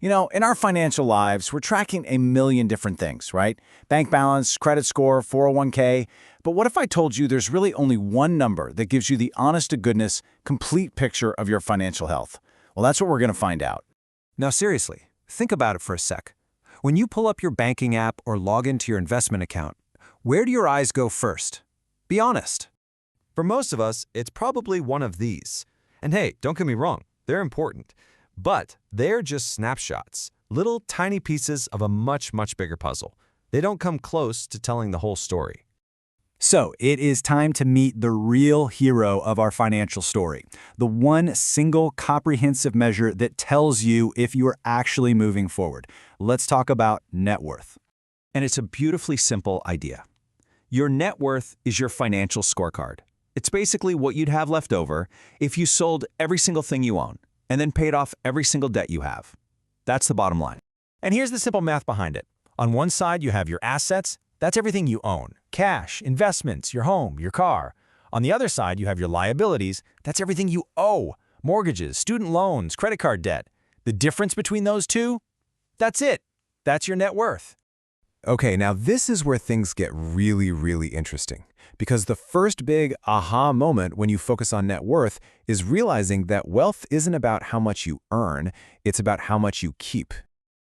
In our financial lives, we're tracking a million different things, right? Bank balance, credit score, 401k. But what if I told you there's really only one number that gives you the honest-to-goodness, complete picture of your financial health? Well, that's what we're going to find out. Now seriously, think about it for a sec. When you pull up your banking app or log into your investment account, where do your eyes go first? Be honest. For most of us, it's probably one of these. And hey, don't get me wrong, they're important. But they're just snapshots, little tiny pieces of a much, much bigger puzzle. They don't come close to telling the whole story. So it is time to meet the real hero of our financial story, the one single comprehensive measure that tells you if you are actually moving forward. Let's talk about net worth. And it's a beautifully simple idea. Your net worth is your financial scorecard. It's basically what you'd have left over if you sold every single thing you own and then paid off every single debt you have. That's the bottom line. And here's the simple math behind it. On one side, you have your assets. That's everything you own. Cash, investments, your home, your car. On the other side, you have your liabilities. That's everything you owe. Mortgages, student loans, credit card debt. The difference between those two? That's it. That's your net worth. Okay, now this is where things get really, really interesting. Because the first big aha moment when you focus on net worth is realizing that wealth isn't about how much you earn, it's about how much you keep.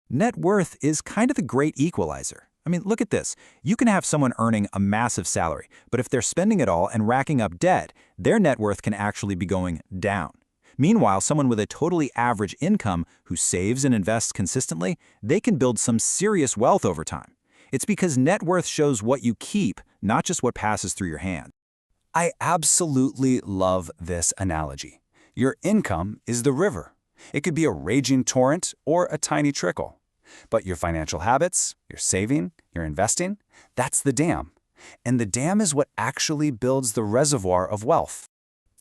Net worth is kind of the great equalizer. I mean, look at this. You can have someone earning a massive salary, but if they're spending it all and racking up debt, their net worth can actually be going down. Meanwhile, someone with a totally average income who saves and invests consistently, they can build some serious wealth over time. It's because net worth shows what you keep, not just what passes through your hand. I absolutely love this analogy. Your income is the river. It could be a raging torrent or a tiny trickle. But your financial habits, your saving, your investing, that's the dam. And the dam is what actually builds the reservoir of wealth.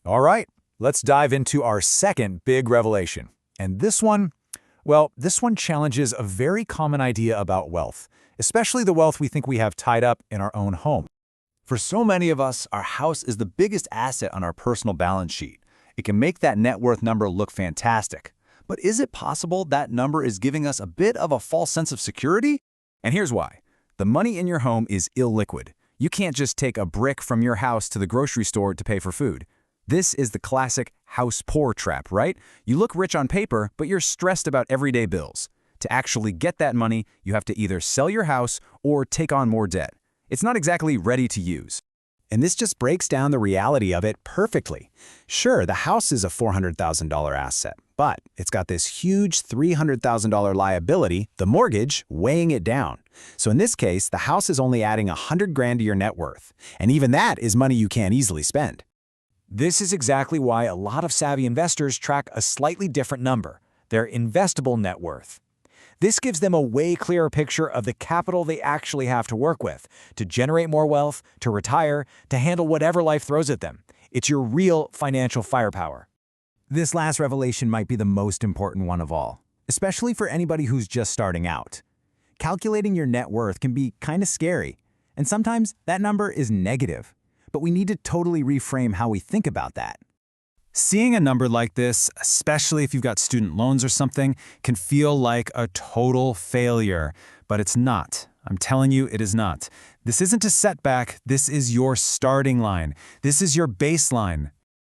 All right, let's dive into our second big revelation. And this one challenges a very common idea about wealth, especially the wealth we think we have tied up in our own home. For so many of us, our house is the biggest asset on our personal balance sheet. It can make that net worth number look fantastic. But is it possible that number is giving us a bit of a false sense of security? And here's why. The money in your home is illiquid. You can't just take a brick from your house to the grocery store to pay for food. This is the classic house poor trap, right? You look rich on paper, but you're stressed about everyday bills. To actually get that money, you have to either sell your house or take on more debt. It's not exactly ready to use. And this just breaks down the reality of it perfectly. Sure, the house is a $400,000 asset, but it's got this huge $300,000 liability, the mortgage, weighing it down. So in this case, the house is only adding $100,000 to your net worth. And even that is money you can't easily spend. This is exactly why a lot of savvy investors track a slightly different number, their investable net worth. This gives them a way clearer picture of the capital they actually have to work with, to generate more wealth, to retire, to handle whatever life throws at them. It's your real financial firepower. This last revelation might be the most important one of all, especially for anybody who's just starting out. Calculating your net worth can be kind of scary, and sometimes that number is negative. But we need to totally reframe how we think about that. Seeing a number like this, especially if you've got student loans or something, can feel like a total failure. But it's not. I'm telling you, it is not. This isn't a setback. This is your starting line. This is your baseline.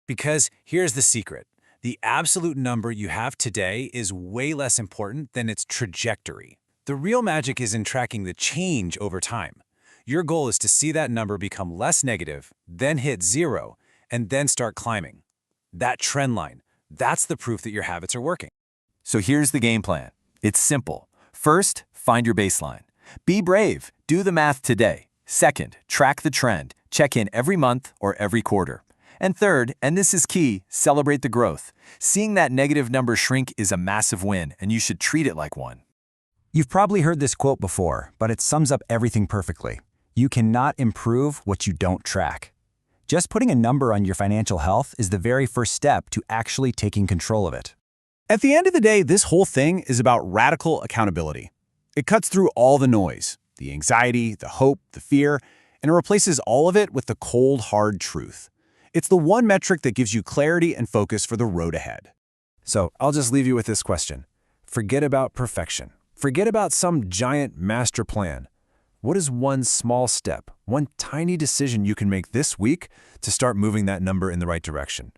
Because here's the secret. The absolute number you have today is way less important than its trajectory. The real magic is in tracking the change over time. Your goal is to see that number become less negative, then hit zero, and then start climbing. That trend line, that's the proof that your habits are working. So here's the game plan. It's simple. First, find your baseline. Be brave. Do the math today. Second, track the trend. Check in every month or every quarter. And third, and this is key, celebrate the growth. Seeing that negative number shrink is a massive win, and you should treat it like one. You've probably heard this quote before, but it sums up everything perfectly. You cannot improve what you don't track. Just putting a number on your financial health is the very first step to actually taking control of it. At the end of the day, this whole thing is about radical accountability. It cuts through all the noise, the anxiety, the hope, the fear, and it replaces all of it with the cold, hard truth. It's the one metric that gives you clarity and focus for the road ahead. So I'll just leave you with this question. Forget about perfection. Forget about some giant master plan. What is one small step, one tiny decision you can make this week to start moving that number in the right direction?